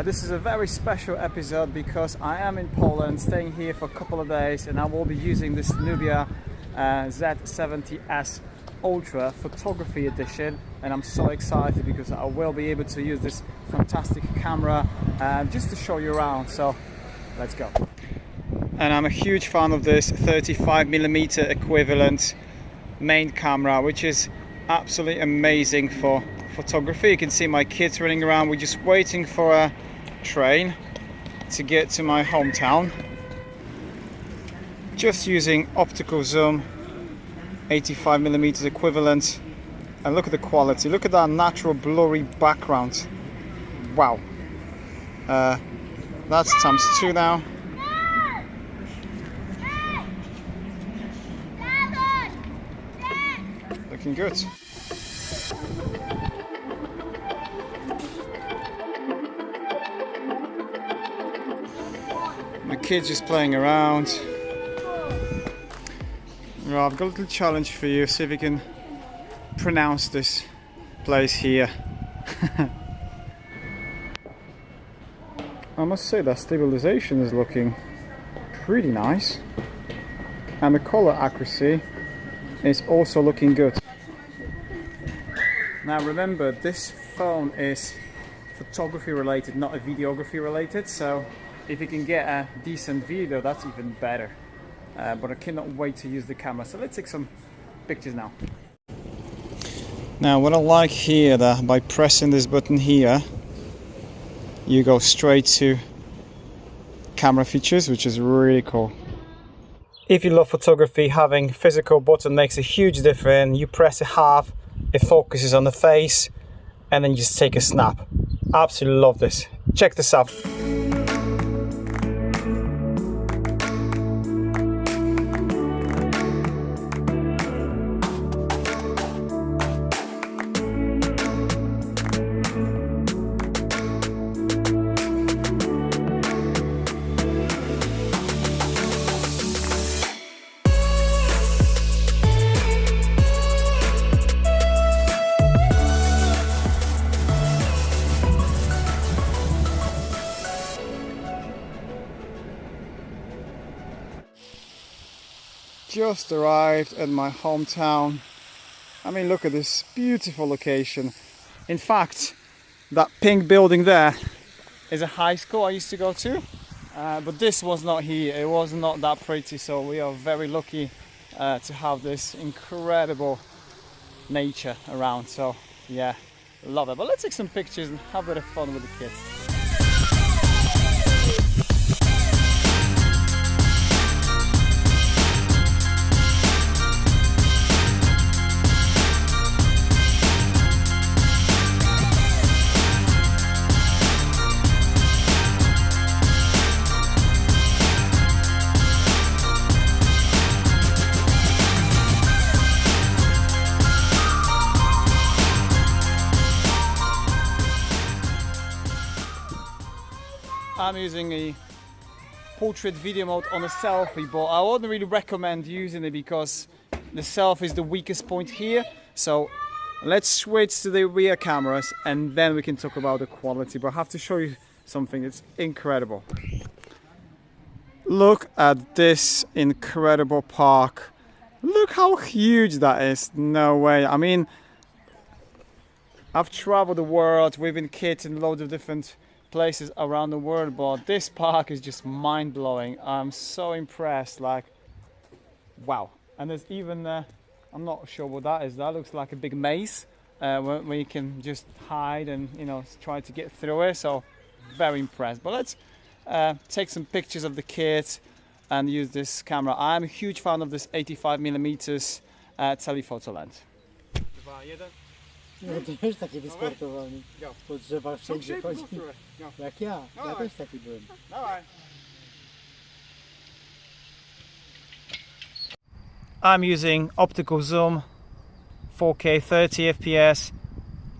This is a very special episode because I am in Poland, staying here for a couple of days, and I will be using this Nubia Z70S Ultra photography edition, and I'm so excited because I will be able to use this fantastic camera just to show you around. So let's go. And I'm a huge fan of this 35mm equivalent main camera, which is absolutely amazing for photography. You can see my kids running around. We're just waiting for a train to get to my hometown. Just using optical zoom, 85mm equivalent, and look at the quality. Look at that natural blurry background. Wow. That's ×2 now. Looking good. The kids just playing around. Well, I've got a little challenge for you. See if you can pronounce this place here. I must say that stabilization is looking pretty nice, and the color accuracy is also looking good. Now remember, this phone is photography related, not a videography related, so if you can get a decent video, that's even better. But I cannot wait to use the camera, so let's take some pictures now. Now what I like here, that by pressing this button here, you go straight to camera features, which is really cool. If you love photography, having physical button makes a huge difference. You press it half, it focuses on the face, and then you just take a snap. Absolutely love this. Check this out. Just arrived at my hometown. I mean, look at this beautiful location. In fact, that pink building there is a high school I used to go to, but this was not here. It was not that pretty, so we are very lucky to have this incredible nature around. So yeah, love it. But let's take some pictures and have a bit of fun with the kids. I'm using a portrait video mode on a selfie, but I wouldn't really recommend using it because the selfie is the weakest point here. So let's switch to the rear cameras and then we can talk about the quality. But I have to show you something. It's incredible. Look at this incredible park. Look how huge that is. No way. I mean, I've traveled the world. We've been kids in loads of different places around the world, but this park is just mind-blowing. I'm so impressed, like, wow. And there's even I'm not sure what that is. That looks like a big maze where you can just hide and, you know, try to get through it. So very impressed. But let's take some pictures of the kids and use this camera. I'm a huge fan of this 85mm telephoto lens. No to też taki wysportowany, po drzewach wszędzie chodzi, jak ja też taki byłem. I'm using optical zoom, 4K 30 FPS.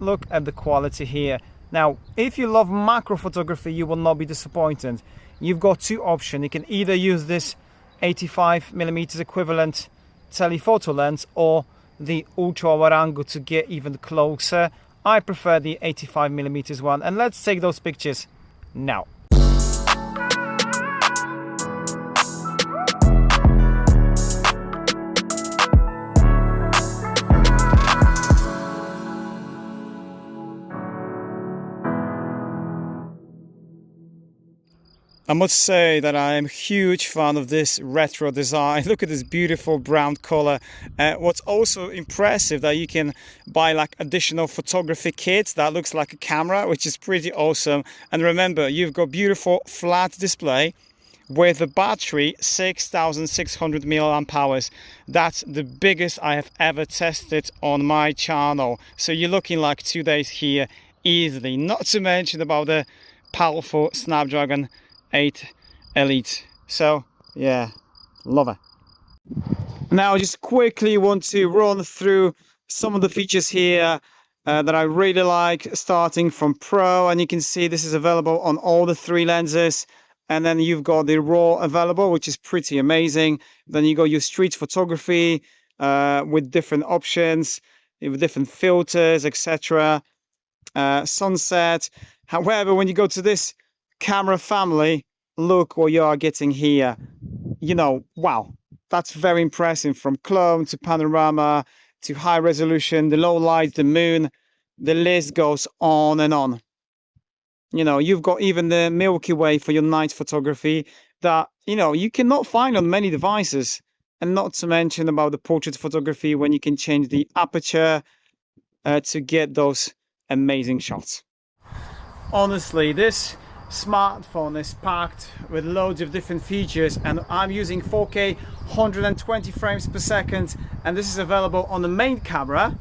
Look at the quality here. Now, if you love macro photography, you will not be disappointed. You've got two options. You can either use this 85mm equivalent telephoto lens or the ultra wide angle to get even closer. I prefer the 85mm one, and let's take those pictures now. I must say that I am a huge fan of this retro design. Look at this beautiful brown color. What's also impressive that you can buy like additional photography kits that looks like a camera, which is pretty awesome. And remember, you've got beautiful flat display with the battery 6,600 milliamp hours. That's the biggest I have ever tested on my channel. So you're looking like 2 days here easily. Not to mention about the powerful Snapdragon 8 Elite. So yeah, love it. Now I just quickly want to run through some of the features here that I really like, starting from Pro, and you can see this is available on all the 3 lenses. And then you've got the RAW available, which is pretty amazing. Then you got your street photography with different options, with different filters, etc. Sunset. However, when you go to this camera family, look what you are getting here. You know, wow, that's very impressive. From clone to panorama to high resolution, the low light, the moon, the list goes on and on. You know, you've got even the Milky Way for your night photography that, you know, you cannot find on many devices. And not to mention about the portrait photography when you can change the aperture to get those amazing shots. Honestly, this smartphone is packed with loads of different features, and I'm using 4K 120 frames per second, and this is available on the main camera,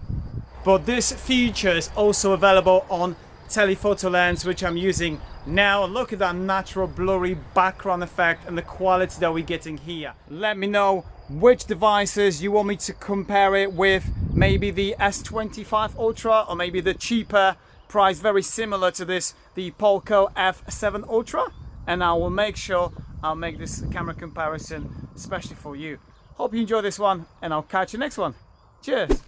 but this feature is also available on telephoto lens, which I'm using now. Look at that natural blurry background effect and the quality that we're getting here. Let me know which devices you want me to compare it with, maybe the S25 Ultra or maybe the cheaper price, very similar to this, the Polco F7 Ultra, and I will make sure I'll make this camera comparison especially for you. Hope you enjoy this one, and I'll catch you next one. Cheers.